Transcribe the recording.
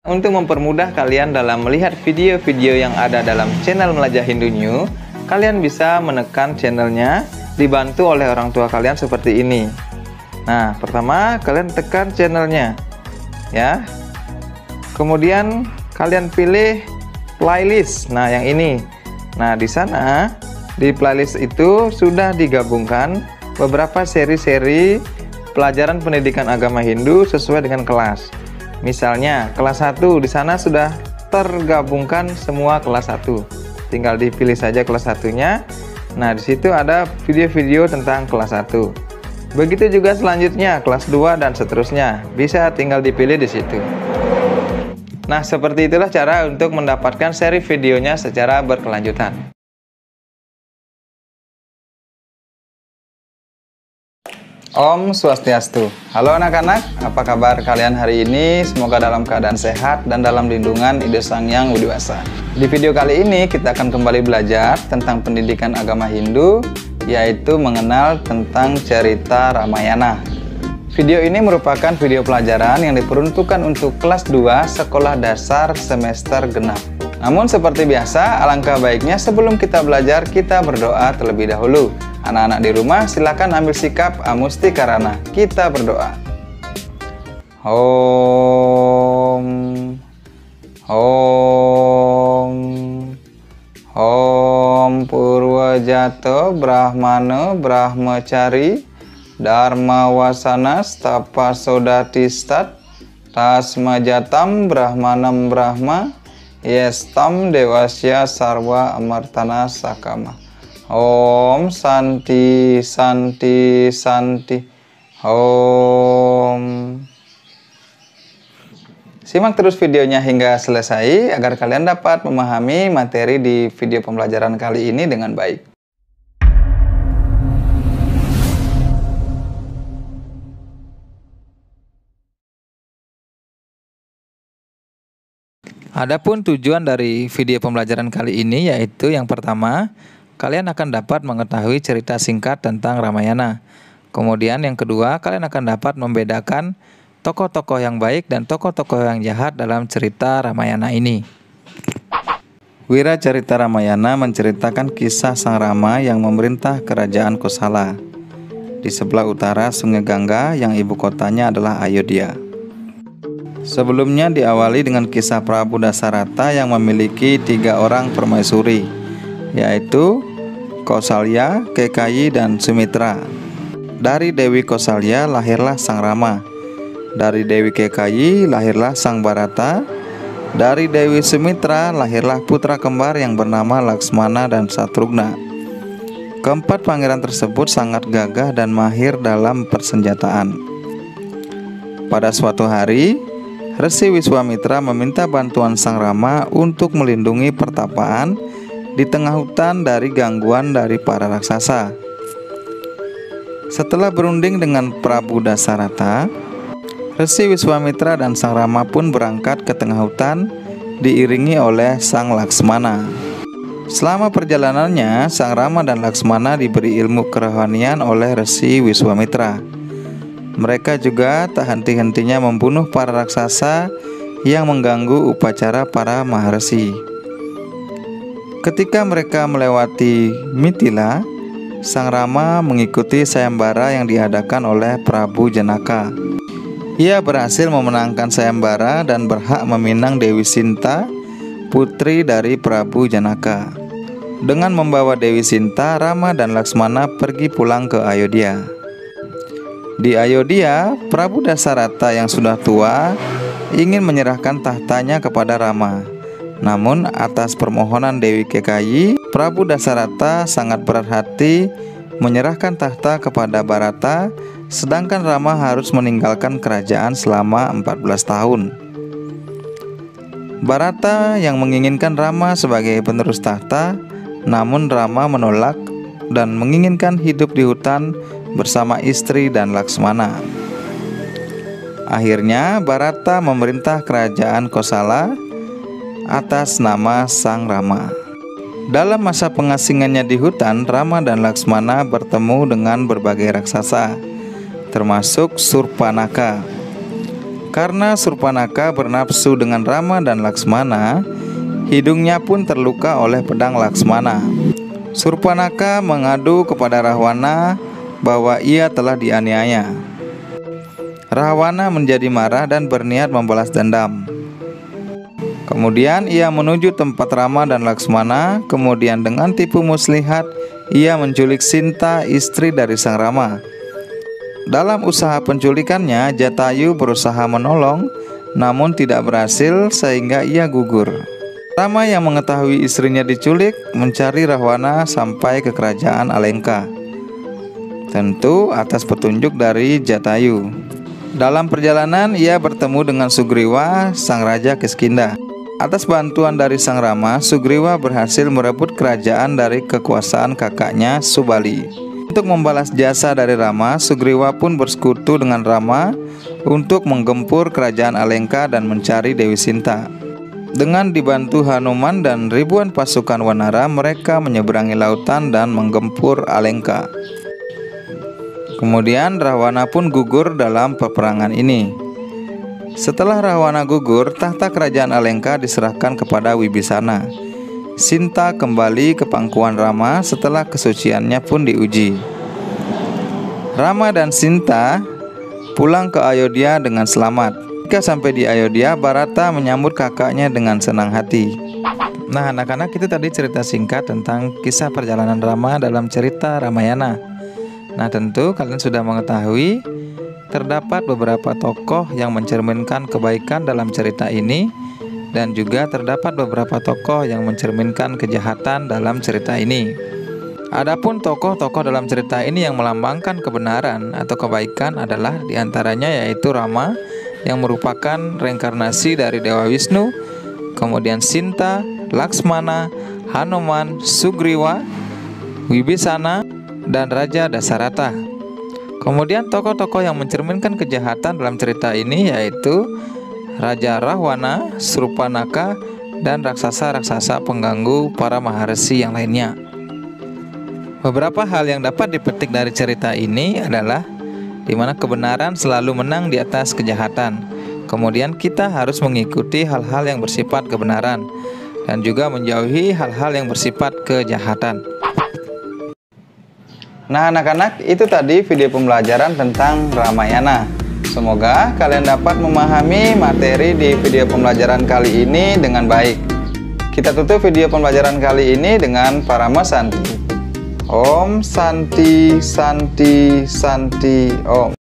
Untuk mempermudah kalian dalam melihat video-video yang ada dalam channel Melajah Hindu New, kalian bisa menekan channelnya, dibantu oleh orang tua kalian seperti ini. Nah, pertama kalian tekan channelnya, ya. Kemudian kalian pilih playlist. Nah, yang ini. Nah, di sana di playlist itu sudah digabungkan beberapa seri-seri pelajaran pendidikan agama Hindu sesuai dengan kelas. Misalnya kelas 1 di sana sudah tergabungkan semua kelas 1. Tinggal dipilih saja kelas 1-nya. Nah, di situ ada video-video tentang kelas 1. Begitu juga selanjutnya kelas 2 dan seterusnya. Bisa tinggal dipilih di situ. Nah, seperti itulah cara untuk mendapatkan seri videonya secara berkelanjutan. Om Swastiastu. Halo anak-anak, apa kabar kalian hari ini? Semoga dalam keadaan sehat dan dalam lindungan Ida Sang Hyang Widi Wasa. Di video kali ini kita akan kembali belajar tentang pendidikan agama Hindu, yaitu mengenal tentang cerita Ramayana. Video ini merupakan video pelajaran yang diperuntukkan untuk kelas 2 sekolah dasar semester genap. Namun seperti biasa, alangkah baiknya sebelum kita belajar, kita berdoa terlebih dahulu. Anak-anak di rumah silakan ambil sikap amusti karana. Kita berdoa. Om Purwajato Brahmana Brahmacari Dharma Wasanas Tapasodatistat Tasmajatam Brahmanam Brahma Yestam Dewasya Sarwa Amartana Sakama. Om Santi Santi Santi. Om. Simak terus videonya hingga selesai agar kalian dapat memahami materi di video pembelajaran kali ini dengan baik. Adapun tujuan dari video pembelajaran kali ini yaitu yang pertama, kalian akan dapat mengetahui cerita singkat tentang Ramayana. Kemudian yang kedua, kalian akan dapat membedakan tokoh-tokoh yang baik dan tokoh-tokoh yang jahat dalam cerita Ramayana ini. Wira Carita Ramayana menceritakan kisah Sang Rama yang memerintah kerajaan Kosala di sebelah utara Sungai Gangga yang ibu kotanya adalah Ayodhya. Sebelumnya diawali dengan kisah Prabu Dasarata yang memiliki 3 orang permaisuri, yaitu Kausalya, Kekayi, dan Sumitra. Dari Dewi Kausalya lahirlah Sang Rama. Dari Dewi Kekayi lahirlah Sang Bharata. Dari Dewi Sumitra lahirlah putra kembar yang bernama Laksmana dan Satrugna. Keempat pangeran tersebut sangat gagah dan mahir dalam persenjataan. Pada suatu hari, Resi Wiswamitra meminta bantuan Sang Rama untuk melindungi pertapaan di tengah hutan dari gangguan dari para raksasa. Setelah berunding dengan Prabu Dasarata, Resi Wiswamitra dan Sang Rama pun berangkat ke tengah hutan diiringi oleh Sang Laksmana. Selama perjalanannya, Sang Rama dan Laksmana diberi ilmu kerohanian oleh Resi Wiswamitra. Mereka juga tak henti-hentinya membunuh para raksasa yang mengganggu upacara para maharsi. Ketika mereka melewati Mithila, Sang Rama mengikuti sayembara yang diadakan oleh Prabu Janaka. Ia berhasil memenangkan sayembara dan berhak meminang Dewi Sinta, putri dari Prabu Janaka. Dengan membawa Dewi Sinta, Rama dan Laksmana pergi pulang ke Ayodhya. Di Ayodhya, Prabu Dasarata yang sudah tua ingin menyerahkan tahtanya kepada Rama. Namun atas permohonan Dewi Kekayi, Prabu Dasarata sangat berat hati menyerahkan tahta kepada Bharata, sedangkan Rama harus meninggalkan kerajaan selama 14 tahun. Bharata yang menginginkan Rama sebagai penerus tahta, namun Rama menolak dan menginginkan hidup di hutan bersama istri dan Laksmana. Akhirnya Bharata memerintah kerajaan Kosala atas nama Sang Rama. Dalam masa pengasingannya di hutan, Rama dan Laksmana bertemu dengan berbagai raksasa, termasuk Surpanaka. Karena Surpanaka bernafsu dengan Rama dan Laksmana, hidungnya pun terluka oleh pedang Laksmana. Surpanaka mengadu kepada Rahwana bahwa ia telah dianiaya. Rahwana menjadi marah dan berniat membalas dendam. Kemudian ia menuju tempat Rama dan Laksmana. Kemudian dengan tipu muslihat ia menculik Sinta, istri dari sang Rama. Dalam usaha penculikannya, Jatayu berusaha menolong, namun tidak berhasil sehingga ia gugur. Rama yang mengetahui istrinya diculik mencari Rahwana sampai ke kerajaan Alengka, tentu atas petunjuk dari Jatayu. Dalam perjalanan ia bertemu dengan Sugriwa, sang raja Kiskindha. Atas bantuan dari sang Rama, Sugriwa berhasil merebut kerajaan dari kekuasaan kakaknya Subali. Untuk membalas jasa dari Rama, Sugriwa pun bersekutu dengan Rama untuk menggempur kerajaan Alengka dan mencari Dewi Sinta. Dengan dibantu Hanuman dan ribuan pasukan Wanara, mereka menyeberangi lautan dan menggempur Alengka. Kemudian Rahwana pun gugur dalam peperangan ini. Setelah Rahwana gugur, tahta kerajaan Alengka diserahkan kepada Wibisana. Sinta kembali ke pangkuan Rama setelah kesuciannya pun diuji. Rama dan Sinta pulang ke Ayodhya dengan selamat. Ketika sampai di Ayodhya, Bharata menyambut kakaknya dengan senang hati. Nah anak-anak, itu tadi cerita singkat tentang kisah perjalanan Rama dalam cerita Ramayana. Nah tentu kalian sudah mengetahui terdapat beberapa tokoh yang mencerminkan kebaikan dalam cerita ini, dan juga terdapat beberapa tokoh yang mencerminkan kejahatan dalam cerita ini. Adapun tokoh-tokoh dalam cerita ini yang melambangkan kebenaran atau kebaikan adalah diantaranya yaitu Rama yang merupakan reinkarnasi dari Dewa Wisnu, kemudian Sinta, Laksmana, Hanuman, Sugriwa, Wibisana, dan Raja Dasaratha. Kemudian tokoh-tokoh yang mencerminkan kejahatan dalam cerita ini yaitu Raja Rahwana, Surpanaka, dan raksasa-raksasa pengganggu para maharsi yang lainnya. Beberapa hal yang dapat dipetik dari cerita ini adalah di mana kebenaran selalu menang di atas kejahatan. Kemudian kita harus mengikuti hal-hal yang bersifat kebenaran dan juga menjauhi hal-hal yang bersifat kejahatan. Nah anak-anak, itu tadi video pembelajaran tentang Ramayana. Semoga kalian dapat memahami materi di video pembelajaran kali ini dengan baik. Kita tutup video pembelajaran kali ini dengan Parama Santi. Om Santi Santi Santi Om.